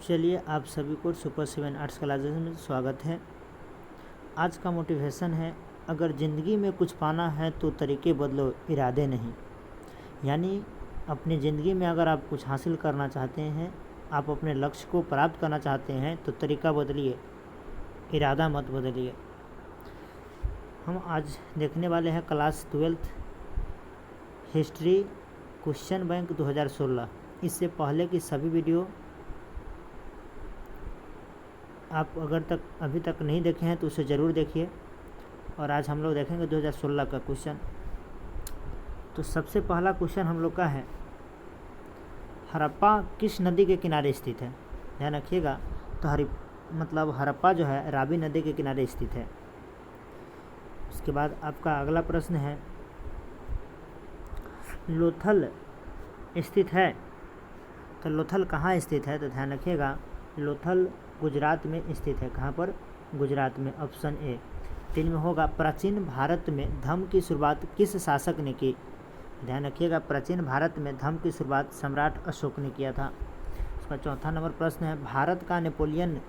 चलिए आप सभी को सुपर 7 आर्ट्स क्लासेस में स्वागत है। आज का मोटिवेशन है, अगर ज़िंदगी में कुछ पाना है तो तरीके बदलो, इरादे नहीं। यानी अपनी ज़िंदगी में अगर आप कुछ हासिल करना चाहते हैं, आप अपने लक्ष्य को प्राप्त करना चाहते हैं तो तरीका बदलिए, इरादा मत बदलिए। हम आज देखने वाले हैं class 12th history question bank 2016। इससे पहले की सभी वीडियो आप अगर अभी तक नहीं देखे हैं तो उसे ज़रूर देखिए। और आज हम लोग देखेंगे 2016 का क्वेश्चन। तो सबसे पहला क्वेश्चन हम लोग का है, हड़प्पा किस नदी के किनारे स्थित है। ध्यान रखिएगा। तो हड़प्पा जो है रावी नदी के किनारे स्थित है। उसके बाद आपका अगला प्रश्न है, लोथल स्थित है। तो लोथल कहाँ स्थित है? तो ध्यान रखिएगा, लोथल गुजरात में स्थित है। कहाँ पर? गुजरात में। Option A. 3 में होगा, प्राचीन भारत में धर्म की शुरुआत किस शासक ने की। ध्यान रखिएगा, प्राचीन भारत में धर्म की शुरुआत सम्राट अशोक ने किया था। उसका चौथा नंबर प्रश्न है, भारत का नेपोलियन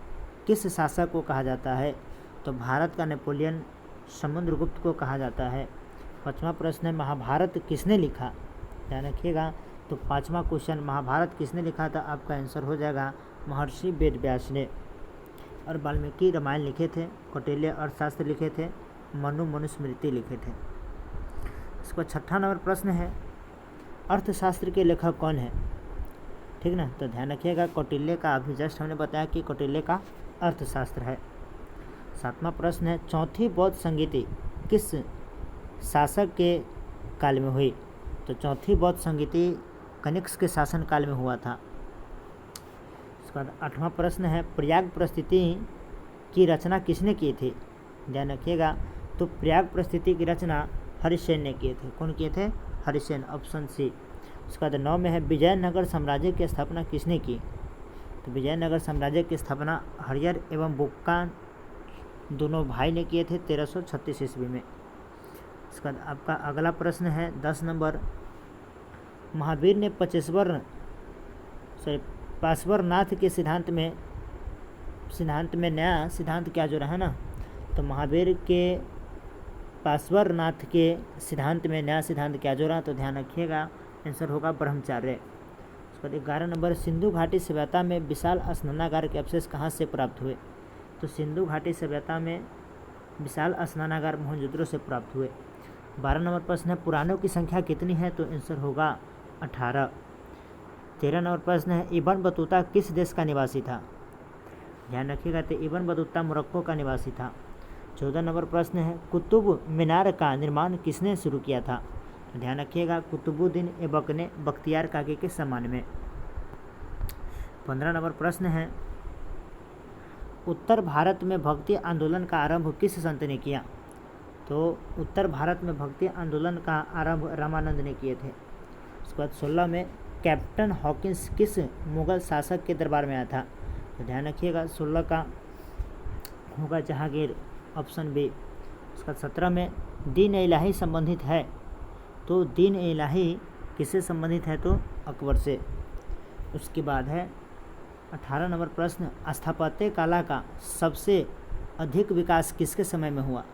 किस शासक को कहा जाता है। तो भारत का नेपोलियन समुद्रगुप्त को कहा जाता है। 5वां प्रश्न है, महाभारत किसने लिखा। ध्यान रखिएगा। तो 5वां क्वेश्चन, महाभारत किसने लिखा था, आपका आंसर हो जाएगा महर्षि वेदव्यास ने। और वाल्मीकि रामायण लिखे थे, कौटिल्य अर्थशास्त्र लिखे थे, मनु मनुस्मृति लिखे थे। इसका 6वां नंबर प्रश्न है, अर्थशास्त्र के लेखक कौन है। ठीक ना। तो ध्यान रखिएगा, कौटिल्य का अभी जस्ट हमने बताया कि कौटिल्य का अर्थशास्त्र है। 7वां प्रश्न है, चौथी बौद्ध संगीति किस शासक के काल में हुई। तो चौथी बौद्ध संगीति कनिष्क के शासन काल में हुआ था। उसके बाद 8वां प्रश्न है, प्रयाग प्रस्थिति की रचना किसने की थी। ध्यान रखिएगा। तो प्रयाग प्रस्थिति की रचना हरिसेन ने किए थे। कौन किए थे? हरिसेन। Option C. उसके बाद 9 में है, विजयनगर साम्राज्य की स्थापना किसने की। तो विजयनगर साम्राज्य की स्थापना हरियर एवं बुक्का दोनों भाई ने किए थे 1336 ईस्वी में। उसके बाद आपका अगला प्रश्न है 10 नंबर, महावीर ने पार्श्वनाथ के सिद्धांत में नया सिद्धांत क्या जोड़ा है ना। तो महावीर के पार्श्वनाथ के सिद्धांत में नया सिद्धांत क्या जोड़ा। तो ध्यान रखिएगा, आंसर होगा ब्रह्मचार्य। उसके बाद 11 नंबर, सिंधु घाटी सभ्यता में विशाल स्नानागार के अवशेष कहाँ से प्राप्त हुए। तो सिंधु घाटी सभ्यता में विशाल स्नानागार मोहनजोदड़ो से प्राप्त हुए। 12 नंबर प्रश्न है, पुराणों की संख्या कितनी है। तो आंसर होगा 18। 13 नंबर प्रश्न है, इब्न बतूता किस देश का निवासी था। ध्यान रखिएगा, तो इब्न बतूता मोरक्को का निवासी था। 14 नंबर प्रश्न है, कुतुब मीनार का निर्माण किसने शुरू किया था। ध्यान रखिएगा, कुतुबुद्दीन ऐबक ने बख्तियार काकी के सम्मान में। 15 नंबर प्रश्न है, उत्तर भारत में भक्ति आंदोलन का आरंभ किस संत ने किया। तो उत्तर भारत में भक्ति आंदोलन का आरंभ रामानंद ने किए थे। उसके बाद 16 में, कैप्टन हॉकिंस किस मुगल शासक के दरबार में आया था। तो ध्यान रखिएगा, 16 का होगा जहांगीर। Option B. उसका 17 में, दीन इलाही संबंधित है। तो दीन इलाही किससे संबंधित है। तो अकबर से। उसके बाद है 18 नंबर प्रश्न, स्थापत्य कला का सबसे अधिक विकास किसके समय में हुआ।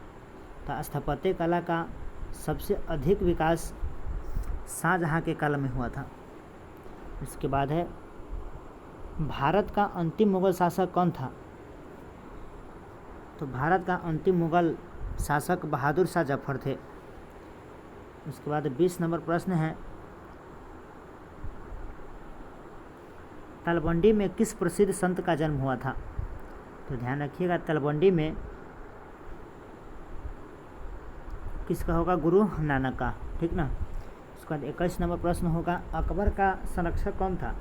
तो स्थापत्य कला का सबसे अधिक विकास शाहजहाँ के काल में हुआ था। इसके बाद है, भारत का अंतिम मुगल शासक कौन था। तो भारत का अंतिम मुगल शासक बहादुर शाह जफर थे। उसके बाद 20 नंबर प्रश्न है, तलवंडी में किस प्रसिद्ध संत का जन्म हुआ था। तो ध्यान रखिएगा, तलवंडी में किसका होगा, गुरु नानक का। ठीक ना। उसके बाद 21 नंबर प्रश्न होगा, अकबर का संरक्षक कौन था।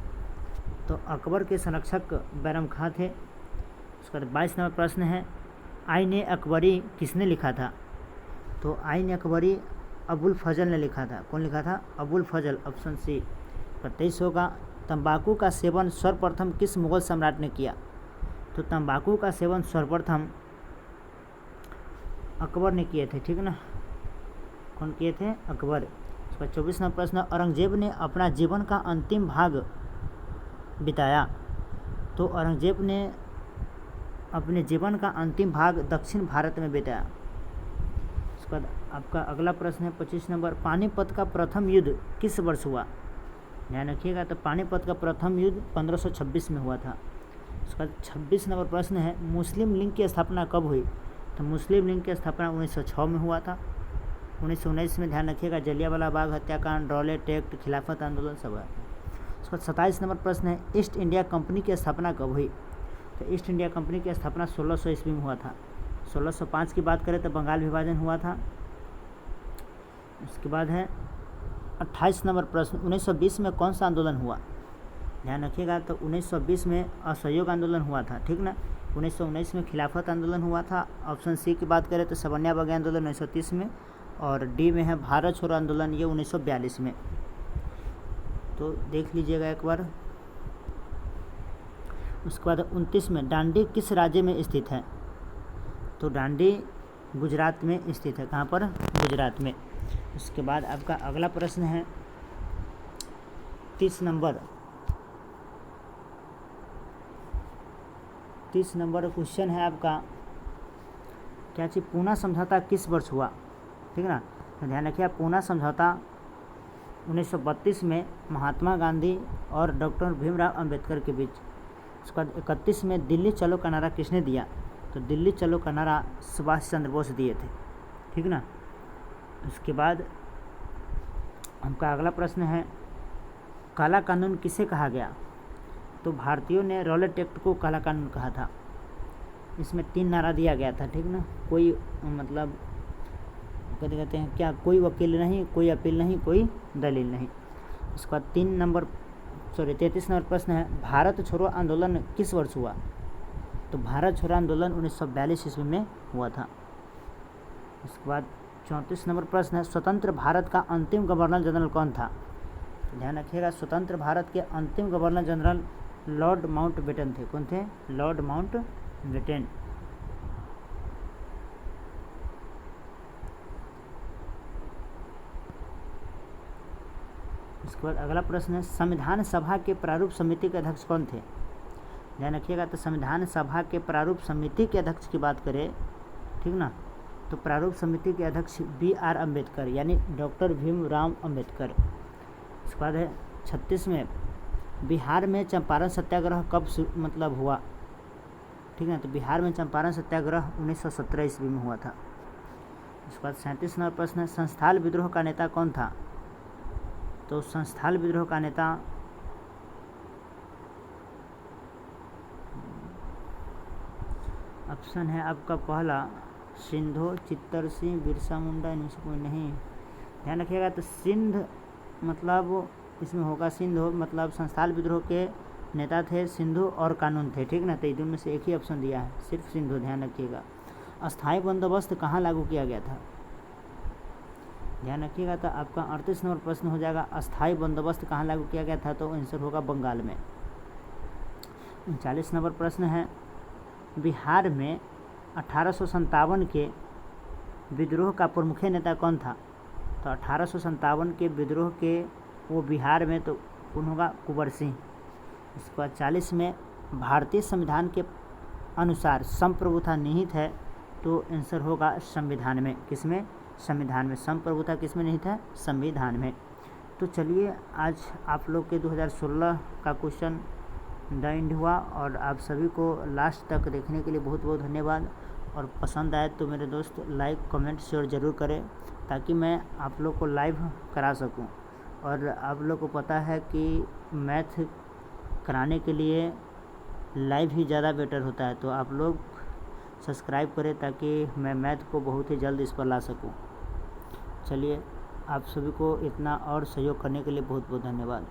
तो अकबर के संरक्षक बैरम खां थे। उसके बाद 22 नंबर प्रश्न है, आईन अकबरी किसने लिखा था। तो आईन अकबरी अबुल फजल ने लिखा था। कौन लिखा था? अबुल फजल। Option C. 23 होगा, तंबाकू का सेवन सर्वप्रथम किस मुगल सम्राट ने किया। तो तंबाकू का सेवन सर्वप्रथम अकबर ने किए थे। ठीक ना। कौन किए थे? अकबर। उसका 24 प्रश्न, औरंगजेब ने अपना जीवन का अंतिम भाग बिताया। तो औरंगजेब ने अपने जीवन का अंतिम भाग दक्षिण भारत में बिताया। उसके बाद आपका अगला प्रश्न है 25 नंबर, पानीपत का प्रथम युद्ध किस वर्ष हुआ? ध्यान रखिएगा, तो पानीपत का प्रथम युद्ध 1526 में हुआ था। उसके बाद 26 नंबर प्रश्न है, मुस्लिम लीग की स्थापना कब हुई? तो मुस्लिम लीग की स्थापना 1906 में हुआ था। 1919 में ध्यान रखिएगा जलियांवाला बाग हत्याकांड, रॉलेट एक्ट, खिलाफत आंदोलन सब है। उसका 27 नंबर प्रश्न है, ईस्ट इंडिया कंपनी की स्थापना कब हुई? तो ईस्ट इंडिया कंपनी की स्थापना 1600 ईस्वी में हुआ था। 1605 की बात करें तो बंगाल विभाजन हुआ था। उसके बाद है 28 नंबर प्रश्न, 1920 में कौन सा आंदोलन हुआ? ध्यान रखिएगा, तो 1920 में असहयोग आंदोलन हुआ था, ठीक ना। 1919 में खिलाफत आंदोलन हुआ था। ऑप्शन सी की बात करें तो सवर्णिया बागी आंदोलन 1930 में, और डी में है भारत छोड़ो आंदोलन, ये 1942 में। तो देख लीजिएगा एक बार। उसके बाद 29 में डांडी किस राज्य में स्थित है? तो डांडी गुजरात में स्थित है। कहाँ पर? गुजरात में। उसके बाद आपका अगला प्रश्न है 30 नंबर क्वेश्चन है आपका, क्या चीज़, पूना समझौता किस वर्ष हुआ? ठीक ना। तो ध्यान रखिए, पूना समझौता 1932 में महात्मा गांधी और डॉक्टर भीमराव अंबेडकर के बीच। उसके बाद 31 में दिल्ली चलो का नारा किसने दिया? तो दिल्ली चलो का नारा सुभाष चंद्र बोस दिए थे, ठीक ना। उसके बाद आपका अगला प्रश्न है, काला कानून किसे कहा गया? तो भारतीयों ने रॉलेट एक्ट को काला कानून कहा था। इसमें 3 नारा दिया गया था, ठीक ना। कोई मतलब कहते हैं क्या, कोई वकील नहीं, कोई अपील नहीं, कोई दलील नहीं। उसके बाद 33 नंबर प्रश्न है, भारत छोड़ो आंदोलन किस वर्ष हुआ? तो भारत छोड़ो आंदोलन 1942 ईस्वी में हुआ था। उसके बाद 34 नंबर प्रश्न है, स्वतंत्र भारत का अंतिम गवर्नर जनरल कौन था? ध्यान रखिएगा, स्वतंत्र भारत के अंतिम गवर्नर जनरल लॉर्ड माउंटबेटन थे। कौन थे? Lord Mountbatten. उसके बाद अगला प्रश्न है, संविधान सभा के प्रारूप समिति के अध्यक्ष कौन थे? ध्यान रखिएगा, तो संविधान सभा के प्रारूप समिति के अध्यक्ष की बात करें, ठीक ना, तो प्रारूप समिति के अध्यक्ष BR अम्बेडकर, यानी डॉक्टर भीमराव अम्बेडकर। उसके बाद है 36 में, बिहार में चंपारण सत्याग्रह कब मतलब हुआ? ठीक है, तो बिहार में चंपारण सत्याग्रह 1917 ईस्वी में हुआ था। उसके बाद 37 नंबर प्रश्न है, संस्थाल विद्रोह का नेता कौन था? तो संस्थाल विद्रोह का नेता ऑप्शन है आपका पहला सिंधो, चित्तर सिंह, बिरसा मुंडा, इनमें से कोई नहीं। ध्यान रखिएगा, तो सिंध मतलब इसमें होगा सिंधु, मतलब संस्थाल विद्रोह के नेता थे सिंधु और कानून थे, ठीक ना। तो इन में से एक ही ऑप्शन दिया है, सिर्फ सिंधु। ध्यान रखिएगा। अस्थाई बंदोबस्त कहाँ लागू किया गया था? ध्यान रखिएगा, तो आपका 38 नंबर प्रश्न हो जाएगा, अस्थाई बंदोबस्त कहाँ लागू किया गया था? तो आंसर होगा बंगाल में। 39 नंबर प्रश्न है, बिहार में 1857 के विद्रोह का प्रमुख नेता कौन था? तो 1857 के विद्रोह के वो बिहार में तो कौन होगा? कुंवर सिंह। इसके बाद 40 में, भारतीय संविधान के अनुसार संप्रभुता निहित है, तो आंसर होगा संविधान में। किसमें? संविधान में। संप्रभुता किसमें निहित है? संविधान में। तो चलिए, आज आप लोग के 2016 का क्वेश्चन द एंड हुआ, और आप सभी को लास्ट तक देखने के लिए बहुत बहुत धन्यवाद। और पसंद आए तो मेरे दोस्त लाइक, कमेंट, शेयर ज़रूर करें, ताकि मैं आप लोग को लाइव करा सकूं। और आप लोग को पता है कि मैथ कराने के लिए लाइव ही ज़्यादा बेटर होता है, तो आप लोग सब्सक्राइब करें ताकि मैं मैथ को बहुत ही जल्द इस पर ला सकूं। चलिए, आप सभी को इतना और सहयोग करने के लिए बहुत बहुत धन्यवाद।